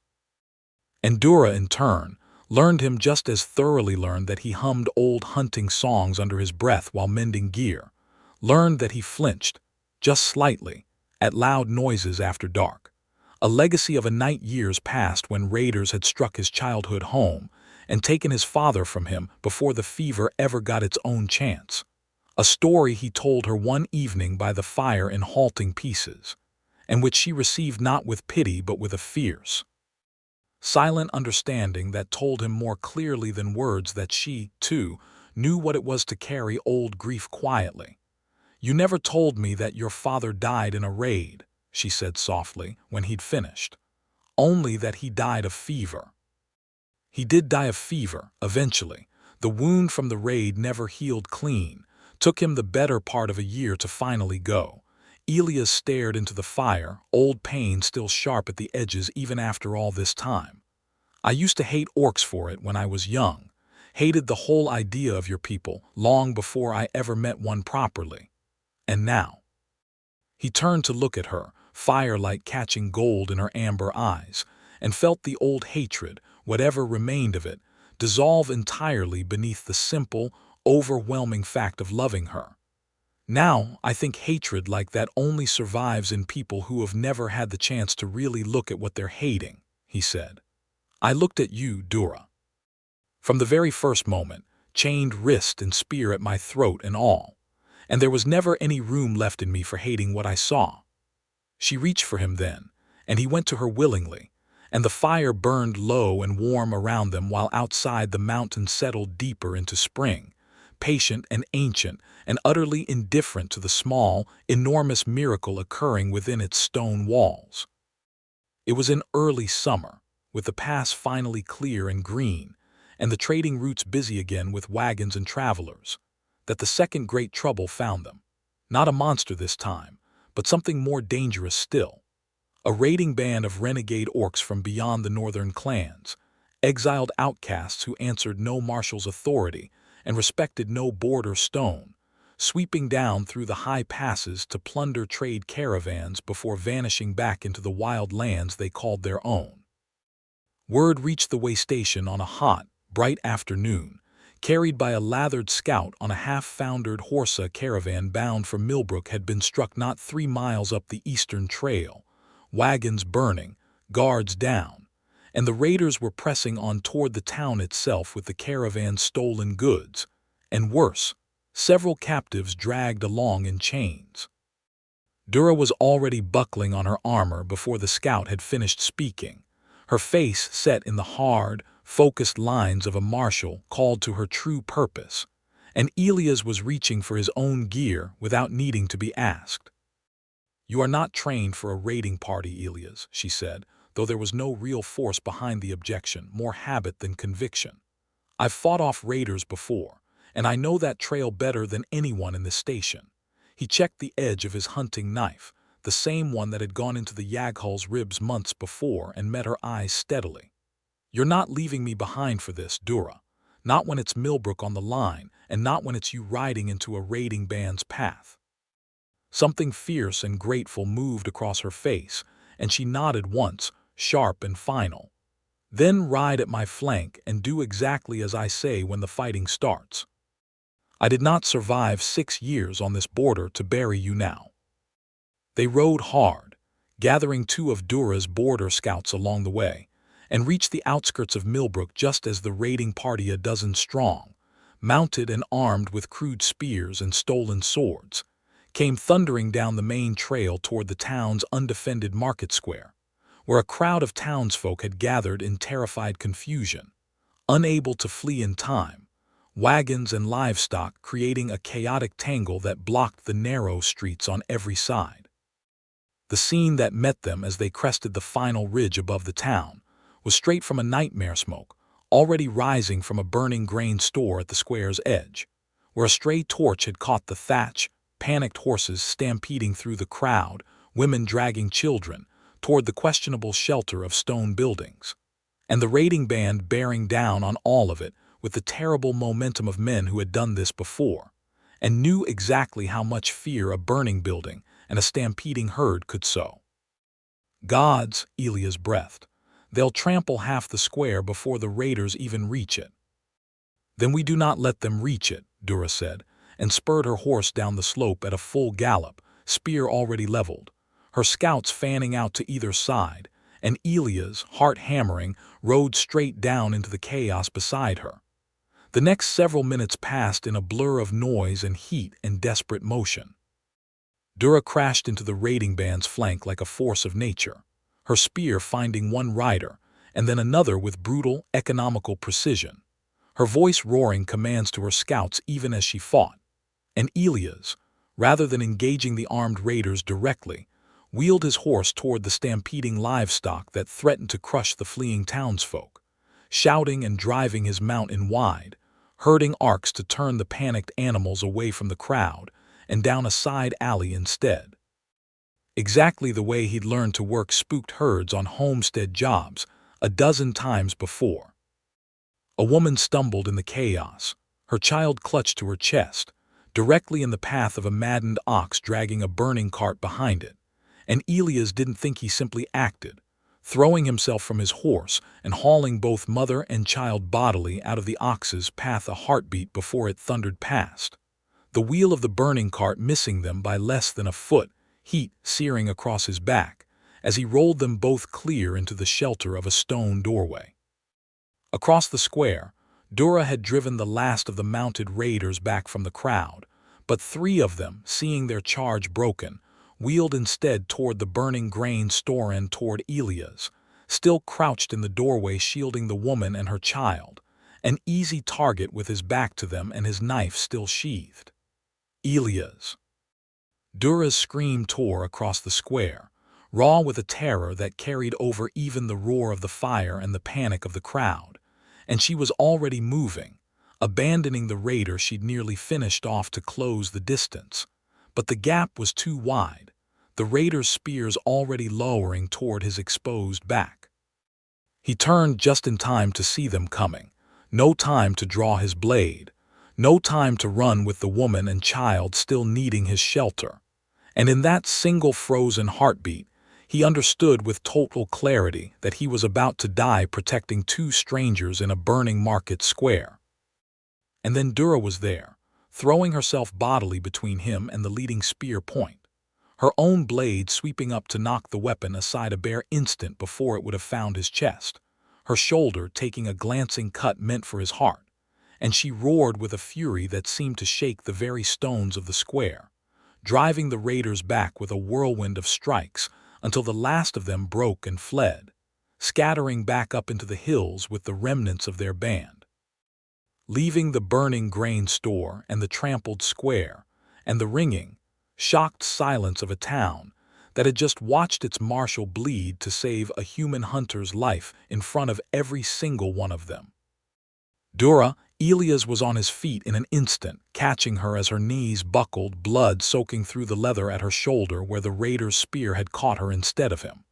S1: And Dura, in turn, learned him just as thoroughly, learned that he hummed old hunting songs under his breath while mending gear, learned that he flinched, just slightly, at loud noises after dark, a legacy of a night years past when raiders had struck his childhood home and taken his father from him before the fever ever got its own chance, a story he told her one evening by the fire in halting pieces, and which she received not with pity but with a fierce, silent understanding that told him more clearly than words that she, too, knew what it was to carry old grief quietly. "You never told me that your father died in a raid," she said softly when he'd finished. "Only that he died of fever." "He did die of fever, eventually. The wound from the raid never healed clean. Took him the better part of a year to finally go." Elias stared into the fire, old pain still sharp at the edges even after all this time. "I used to hate orcs for it when I was young. Hated the whole idea of your people long before I ever met one properly. And now." He turned to look at her, firelight catching gold in her amber eyes, and felt the old hatred, whatever remained of it, dissolve entirely beneath the simple, overwhelming fact of loving her. "Now, I think hatred like that only survives in people who have never had the chance to really look at what they're hating," he said. "I looked at you, Dura. From the very first moment, chained wrist and spear at my throat and all, and there was never any room left in me for hating what I saw." She reached for him then, and he went to her willingly, and the fire burned low and warm around them while outside the mountain settled deeper into spring, patient and ancient and utterly indifferent to the small, enormous miracle occurring within its stone walls. It was in early summer, with the pass finally clear and green, and the trading routes busy again with wagons and travelers, that the second great trouble found them. Not a monster this time, but something more dangerous still. A raiding band of renegade orcs from beyond the northern clans, exiled outcasts who answered no marshal's authority and respected no board or stone, sweeping down through the high passes to plunder trade caravans before vanishing back into the wild lands they called their own. Word reached the way station on a hot, bright afternoon, carried by a lathered scout on a half-foundered horsa caravan bound for Millbrook had been struck not 3 miles up the eastern trail, wagons burning, guards down, and the raiders were pressing on toward the town itself with the caravan's stolen goods, and worse, several captives dragged along in chains. Dura was already buckling on her armor before the scout had finished speaking, her face set in the hard, focused lines of a marshal called to her true purpose, and Elias was reaching for his own gear without needing to be asked. "You are not trained for a raiding party, Elias," she said, though there was no real force behind the objection, more habit than conviction. "I've fought off raiders before, and I know that trail better than anyone in the station." He checked the edge of his hunting knife, the same one that had gone into the Yaghul's ribs months before, and met her eyes steadily. "You're not leaving me behind for this, Dura. Not when it's Millbrook on the line, and not when it's you riding into a raiding band's path." Something fierce and grateful moved across her face, and she nodded once, sharp and final. "Then ride at my flank and do exactly as I say when the fighting starts. I did not survive 6 years on this border to bury you now." They rode hard, gathering 2 of Dura's border scouts along the way, and reached the outskirts of Millbrook just as the raiding party, a dozen strong, mounted and armed with crude spears and stolen swords, came thundering down the main trail toward the town's undefended market square, where a crowd of townsfolk had gathered in terrified confusion, unable to flee in time, wagons and livestock creating a chaotic tangle that blocked the narrow streets on every side. The scene that met them as they crested the final ridge above the town was straight from a nightmare smoke, already rising from a burning grain store at the square's edge, where a stray torch had caught the thatch, panicked horses stampeding through the crowd, women dragging children toward the questionable shelter of stone buildings, and the raiding band bearing down on all of it with the terrible momentum of men who had done this before, and knew exactly how much fear a burning building and a stampeding herd could sow. "Gods," Elias breathed, "they'll trample half the square before the raiders even reach it." "Then we do not let them reach it," Dura said, and spurred her horse down the slope at a full gallop, spear already leveled, her scouts fanning out to either side, and Elias, heart hammering, rode straight down into the chaos beside her. The next several minutes passed in a blur of noise and heat and desperate motion. Dura crashed into the raiding band's flank like a force of nature, her spear finding one rider and then another with brutal, economical precision, her voice roaring commands to her scouts even as she fought. And Elias, rather than engaging the armed raiders directly, wheeled his horse toward the stampeding livestock that threatened to crush the fleeing townsfolk, shouting and driving his mount in wide, herding arcs to turn the panicked animals away from the crowd and down a side alley instead. Exactly the way he'd learned to work spooked herds on homestead jobs a dozen times before. A woman stumbled in the chaos, her child clutched to her chest, directly in the path of a maddened ox dragging a burning cart behind it, and Elias didn't think, he simply acted, throwing himself from his horse and hauling both mother and child bodily out of the ox's path a heartbeat before it thundered past, the wheel of the burning cart missing them by less than a foot, heat searing across his back, as he rolled them both clear into the shelter of a stone doorway. Across the square, Dura had driven the last of the mounted raiders back from the crowd, but 3 of them, seeing their charge broken, wheeled instead toward the burning grain store and toward Elias, still crouched in the doorway shielding the woman and her child, an easy target with his back to them and his knife still sheathed. Elias. Dura's scream tore across the square, raw with a terror that carried over even the roar of the fire and the panic of the crowd, and she was already moving, abandoning the raider she'd nearly finished off to close the distance. But the gap was too wide, the raider's spears already lowering toward his exposed back. He turned just in time to see them coming, no time to draw his blade, no time to run with the woman and child still needing his shelter. And in that single frozen heartbeat, he understood with total clarity that he was about to die protecting two strangers in a burning market square. And then Dura was there, throwing herself bodily between him and the leading spear point, her own blade sweeping up to knock the weapon aside a bare instant before it would have found his chest, her shoulder taking a glancing cut meant for his heart, and she roared with a fury that seemed to shake the very stones of the square, driving the raiders back with a whirlwind of strikes until the last of them broke and fled, scattering back up into the hills with the remnants of their band. Leaving the burning grain store and the trampled square and the ringing, shocked silence of a town that had just watched its marshal bleed to save a human hunter's life in front of every single one of them. Dura, Elias was on his feet in an instant, catching her as her knees buckled, blood soaking through the leather at her shoulder where the raider's spear had caught her instead of him.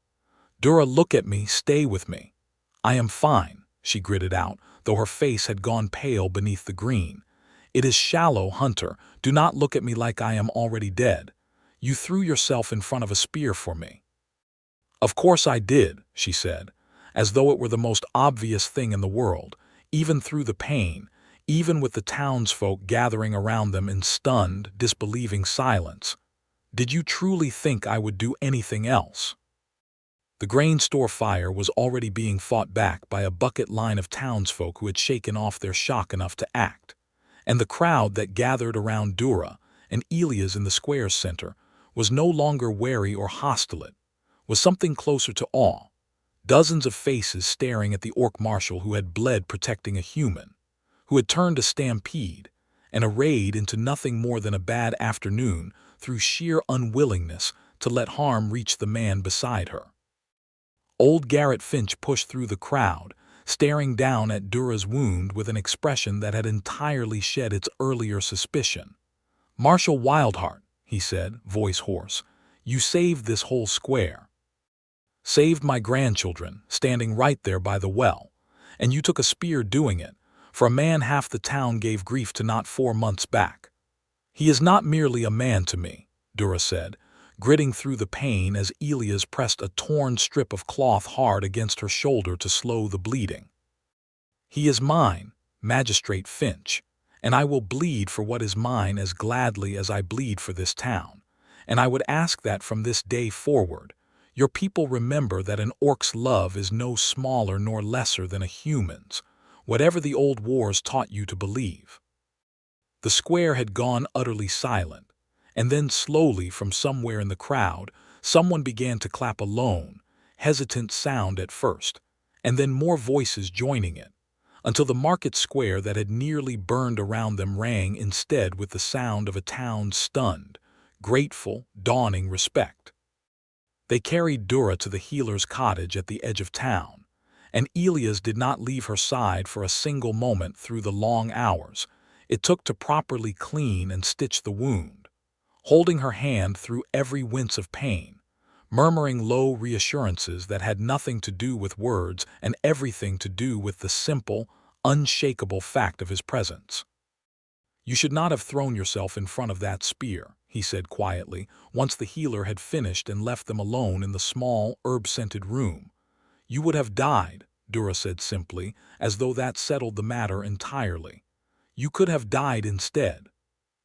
S1: "Dura, look at me, stay with me." "I am fine," she gritted out, though her face had gone pale beneath the green. "It is shallow, Hunter. Do not look at me like I am already dead. You threw yourself in front of a spear for me." "Of course I did," she said, as though it were the most obvious thing in the world, even through the pain, even with the townsfolk gathering around them in stunned, disbelieving silence. "Did you truly think I would do anything else?" The grain store fire was already being fought back by a bucket line of townsfolk who had shaken off their shock enough to act, and the crowd that gathered around Dura and Elias in the square's center was no longer wary or hostile, was something closer to awe. Dozens of faces staring at the Orc Marshal who had bled protecting a human, who had turned a stampede and a raid into nothing more than a bad afternoon through sheer unwillingness to let harm reach the man beside her. Old Garrett Finch pushed through the crowd, staring down at Dura's wound with an expression that had entirely shed its earlier suspicion. "Marshal Wildheart," he said, voice hoarse, "you saved this whole square. Saved my grandchildren, standing right there by the well, and you took a spear doing it, for a man half the town gave grief to not 4 months back." "He is not merely a man to me," Dura said, gritting through the pain as Elias pressed a torn strip of cloth hard against her shoulder to slow the bleeding. "He is mine, Magistrate Finch, and I will bleed for what is mine as gladly as I bleed for this town, and I would ask that from this day forward, your people remember that an orc's love is no smaller nor lesser than a human's, whatever the old wars taught you to believe." The square had gone utterly silent, and then slowly from somewhere in the crowd, someone began to clap a lone, hesitant sound at first, and then more voices joining it, until the market square that had nearly burned around them rang instead with the sound of a town's stunned, grateful, dawning respect. They carried Dura to the healer's cottage at the edge of town, and Elias did not leave her side for a single moment through the long hours it took to properly clean and stitch the wound, holding her hand through every wince of pain, murmuring low reassurances that had nothing to do with words and everything to do with the simple, unshakable fact of his presence. "You should not have thrown yourself in front of that spear," he said quietly, once the healer had finished and left them alone in the small, herb-scented room. "You would have died," Dura said simply, as though that settled the matter entirely. "You could have died instead."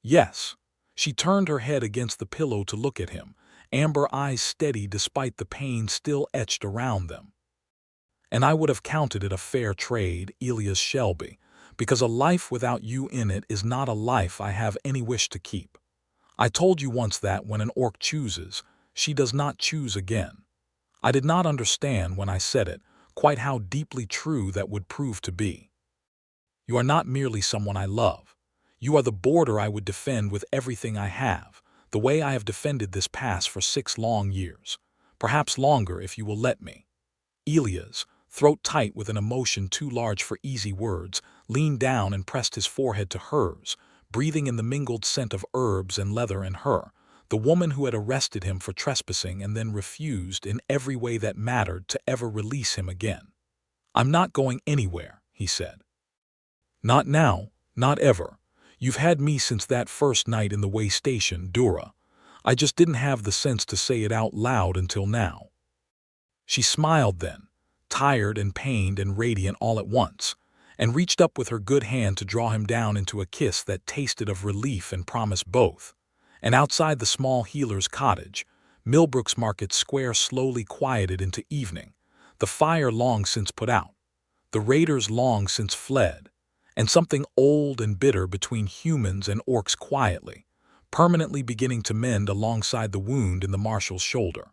S1: "Yes." She turned her head against the pillow to look at him, amber eyes steady despite the pain still etched around them. "And I would have counted it a fair trade, Elias Shelby, because a life without you in it is not a life I have any wish to keep. I told you once that when an orc chooses, she does not choose again. I did not understand when I said it quite how deeply true that would prove to be. You are not merely someone I love. You are the border I would defend with everything I have, the way I have defended this pass for 6 long years, perhaps longer if you will let me. Elias, throat tight with an emotion too large for easy words, leaned down and pressed his forehead to hers, breathing in the mingled scent of herbs and leather in her, the woman who had arrested him for trespassing and then refused in every way that mattered to ever release him again. "I'm not going anywhere," he said. "Not now, not ever. You've had me since that first night in the way station, Dura. I just didn't have the sense to say it out loud until now." She smiled then, tired and pained and radiant all at once, and reached up with her good hand to draw him down into a kiss that tasted of relief and promise both. And outside the small healer's cottage, Millbrook's Market Square slowly quieted into evening, the fire long since put out, the raiders long since fled, and something old and bitter between humans and orcs quietly, permanently beginning to mend alongside the wound in the marshal's shoulder.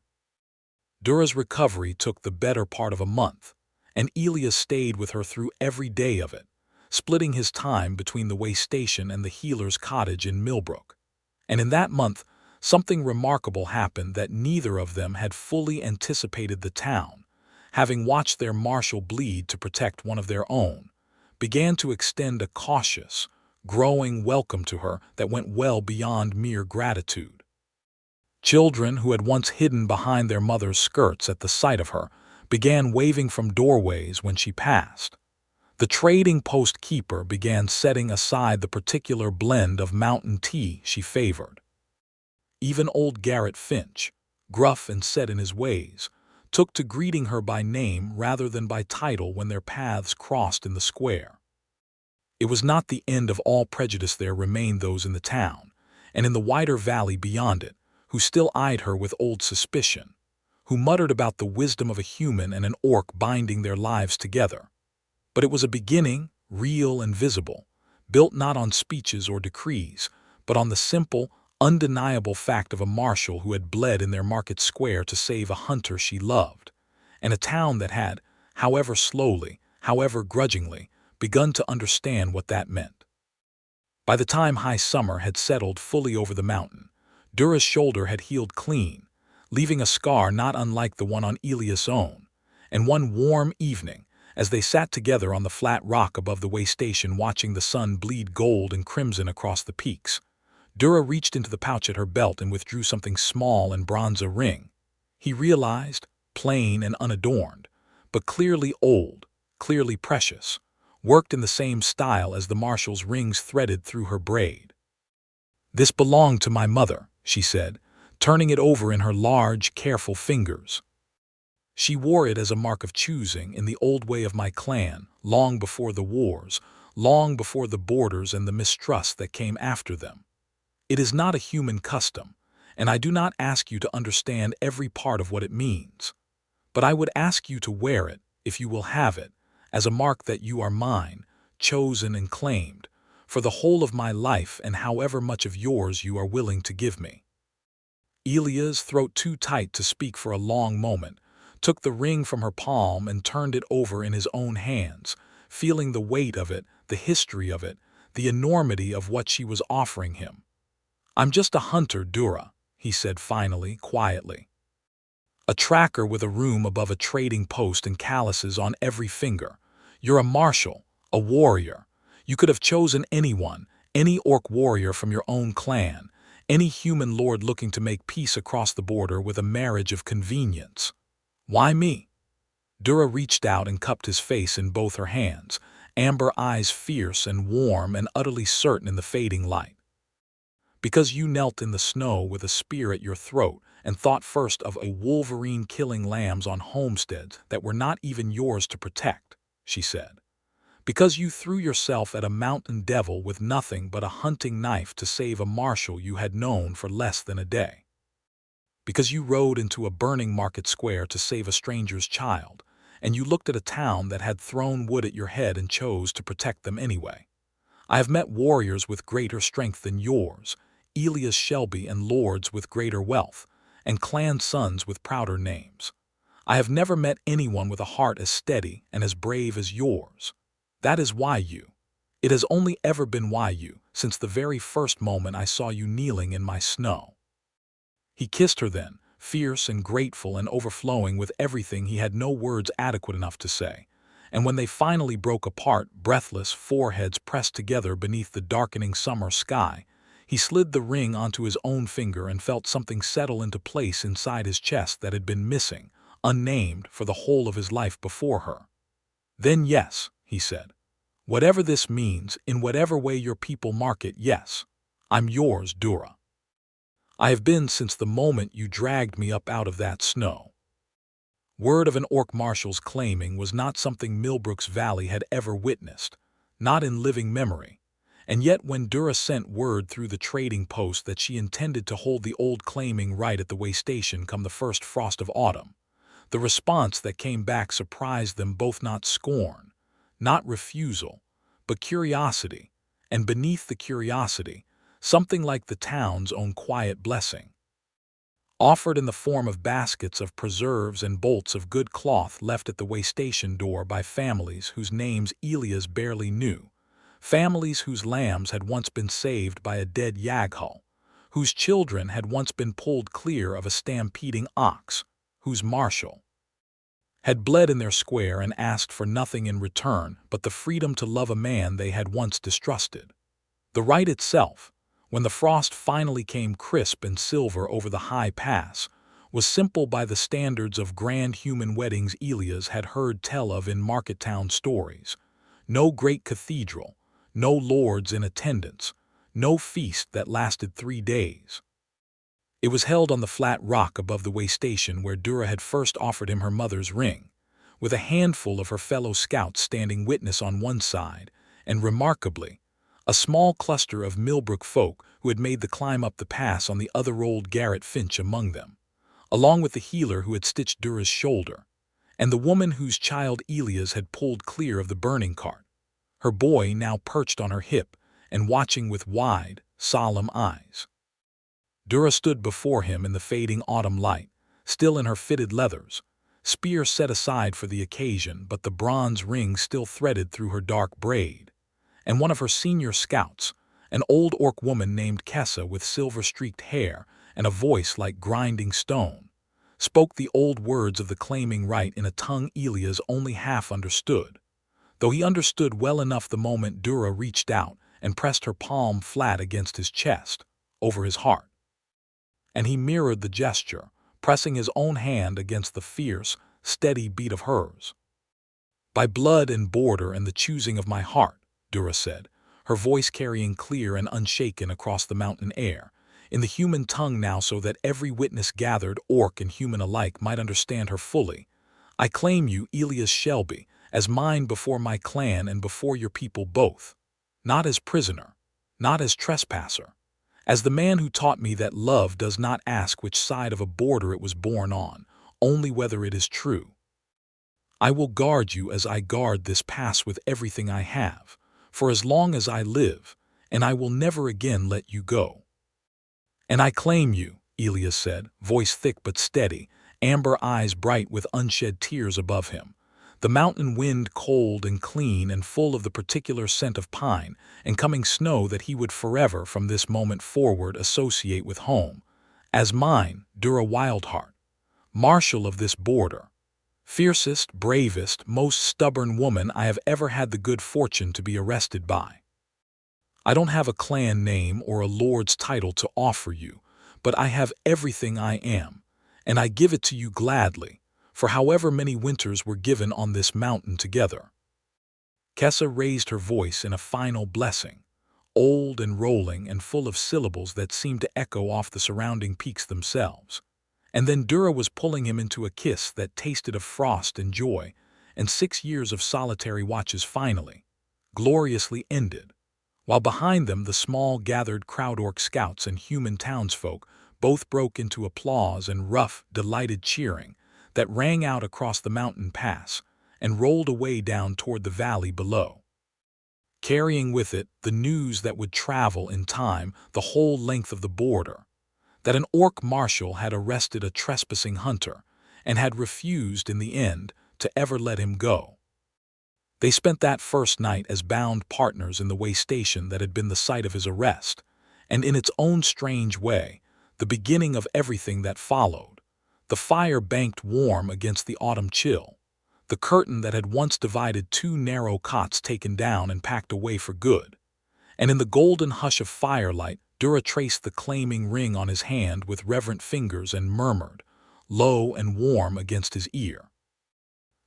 S1: Dura's recovery took the better part of a month, and Elias stayed with her through every day of it, splitting his time between the way station and the healer's cottage in Millbrook. And in that month, something remarkable happened that neither of them had fully anticipated. The town, having watched their marshal bleed to protect one of their own, began to extend a cautious, growing welcome to her that went well beyond mere gratitude. Children who had once hidden behind their mother's skirts at the sight of her began waving from doorways when she passed. The trading post keeper began setting aside the particular blend of mountain tea she favored. Even old Garrett Finch, gruff and set in his ways, took to greeting her by name rather than by title when their paths crossed in the square. It was not the end of all prejudice. There remained those in the town, and in the wider valley beyond it, who still eyed her with old suspicion, who muttered about the wisdom of a human and an orc binding their lives together. But it was a beginning, real and visible, built not on speeches or decrees, but on the simple, undeniable fact of a marshal who had bled in their market square to save a hunter she loved, and a town that had, however slowly, however grudgingly, begun to understand what that meant. By the time high summer had settled fully over the mountain, Dura's shoulder had healed clean, leaving a scar not unlike the one on Elias' own, and one warm evening, as they sat together on the flat rock above the way station watching the sun bleed gold and crimson across the peaks, Dura reached into the pouch at her belt and withdrew something small and bronze, a ring. He realized, plain and unadorned, but clearly old, clearly precious, worked in the same style as the marshal's rings threaded through her braid. "This belonged to my mother," she said, turning it over in her large, careful fingers. "She wore it as a mark of choosing in the old way of my clan, long before the wars, long before the borders and the mistrust that came after them. It is not a human custom, and I do not ask you to understand every part of what it means. But I would ask you to wear it, if you will have it, as a mark that you are mine, chosen and claimed, for the whole of my life and however much of yours you are willing to give me." Elias, throat too tight to speak for a long moment, took the ring from her palm and turned it over in his own hands, feeling the weight of it, the history of it, the enormity of what she was offering him. "I'm just a hunter, Dura," he said finally, quietly. "A tracker with a room above a trading post and calluses on every finger. You're a marshal, a warrior. You could have chosen anyone, any orc warrior from your own clan, any human lord looking to make peace across the border with a marriage of convenience. Why me?" Dura reached out and cupped his face in both her hands, amber eyes fierce and warm and utterly certain in the fading light. "Because you knelt in the snow with a spear at your throat and thought first of a wolverine killing lambs on homesteads that were not even yours to protect," she said. "Because you threw yourself at a mountain devil with nothing but a hunting knife to save a marshal you had known for less than a day. Because you rode into a burning market square to save a stranger's child, and you looked at a town that had thrown wood at your head and chose to protect them anyway. I have met warriors with greater strength than yours, Elias Shelby, and lords with greater wealth, and clan sons with prouder names. I have never met anyone with a heart as steady and as brave as yours. That is why you. It has only ever been why you, since the very first moment I saw you kneeling in my snow." He kissed her then, fierce and grateful and overflowing with everything he had no words adequate enough to say. And when they finally broke apart, breathless, foreheads pressed together beneath the darkening summer sky, he slid the ring onto his own finger and felt something settle into place inside his chest that had been missing, unnamed, for the whole of his life before her. "Then yes," he said. "Whatever this means, in whatever way your people mark it, yes. I'm yours, Dura. I have been since the moment you dragged me up out of that snow." Word of an Orc Marshal's claiming was not something Millbrook's Valley had ever witnessed, not in living memory. And yet when Dura sent word through the trading post that she intended to hold the old claiming right at the way station come the first frost of autumn, the response that came back surprised them both, not scorn, not refusal, but curiosity, and beneath the curiosity, something like the town's own quiet blessing. Offered in the form of baskets of preserves and bolts of good cloth left at the way station door by families whose names Elias barely knew, families whose lambs had once been saved by a dead Yaghal, whose children had once been pulled clear of a stampeding ox, whose marshal had bled in their square and asked for nothing in return but the freedom to love a man they had once distrusted. The right itself, when the frost finally came crisp and silver over the high pass, was simple by the standards of grand human weddings Elias had heard tell of in market town stories. No great cathedral, no lords in attendance, no feast that lasted 3 days. It was held on the flat rock above the way station where Dura had first offered him her mother's ring, with a handful of her fellow scouts standing witness on one side, and remarkably, a small cluster of Millbrook folk who had made the climb up the pass on the other, old Garrett Finch among them, along with the healer who had stitched Dura's shoulder, and the woman whose child Elias had pulled clear of the burning cart, her boy now perched on her hip and watching with wide, solemn eyes. Dura stood before him in the fading autumn light, still in her fitted leathers, spear set aside for the occasion but the bronze ring still threaded through her dark braid, and one of her senior scouts, an old orc woman named Kessa with silver-streaked hair and a voice like grinding stone, spoke the old words of the claiming right in a tongue Elias only half understood, though he understood well enough the moment Dura reached out and pressed her palm flat against his chest, over his heart. And he mirrored the gesture, pressing his own hand against the fierce, steady beat of hers. "By blood and border and the choosing of my heart," Dura said, her voice carrying clear and unshaken across the mountain air, in the human tongue now so that every witness gathered, orc and human alike, might understand her fully. "I claim you, Elias Shelby, as mine before my clan and before your people both. Not as prisoner, not as trespasser, as the man who taught me that love does not ask which side of a border it was born on, only whether it is true. I will guard you as I guard this pass with everything I have, for as long as I live, and I will never again let you go." "And I claim you," Elias said, voice thick but steady, amber eyes bright with unshed tears above him, the mountain wind cold and clean and full of the particular scent of pine and coming snow that he would forever from this moment forward associate with home, "as mine, Dura Wildheart, marshal of this border, fiercest, bravest, most stubborn woman I have ever had the good fortune to be arrested by. I don't have a clan name or a lord's title to offer you, but I have everything I am, and I give it to you gladly, for however many winters were given on this mountain together." Kessa raised her voice in a final blessing, old and rolling and full of syllables that seemed to echo off the surrounding peaks themselves. And then Dura was pulling him into a kiss that tasted of frost and joy, and 6 years of solitary watches finally, gloriously ended, while behind them the small gathered crowd orc scouts and human townsfolk both broke into applause and rough, delighted cheering that rang out across the mountain pass and rolled away down toward the valley below, carrying with it the news that would travel in time the whole length of the border, that an Orc Marshal had arrested a trespassing hunter and had refused in the end to ever let him go. They spent that first night as bound partners in the way station that had been the site of his arrest, and in its own strange way, the beginning of everything that followed. The fire banked warm against the autumn chill, the curtain that had once divided two narrow cots taken down and packed away for good, and in the golden hush of firelight, Dura traced the claiming ring on his hand with reverent fingers and murmured, low and warm against his ear,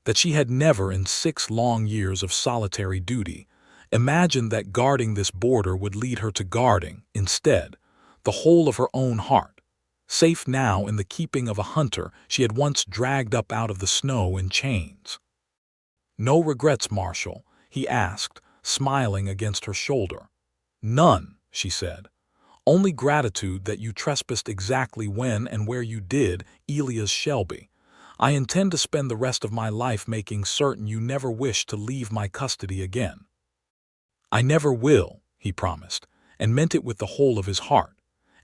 S1: that she had never in 6 long years of solitary duty imagined that guarding this border would lead her to guarding, instead, the whole of her own heart, safe now in the keeping of a hunter she had once dragged up out of the snow in chains. "No regrets, Marshal?" he asked, smiling against her shoulder. "None," she said. "Only gratitude that you trespassed exactly when and where you did, Elias Shelby. I intend to spend the rest of my life making certain you never wish to leave my custody again." "I never will," he promised, and meant it with the whole of his heart.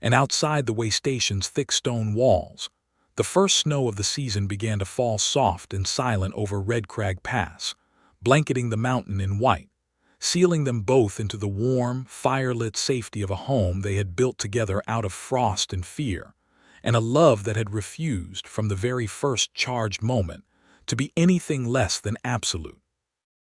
S1: And outside the way station's thick stone walls, the first snow of the season began to fall soft and silent over Red Crag Pass, blanketing the mountain in white, sealing them both into the warm, fire-lit safety of a home they had built together out of frost and fear, and a love that had refused, from the very first charged moment, to be anything less than absolute.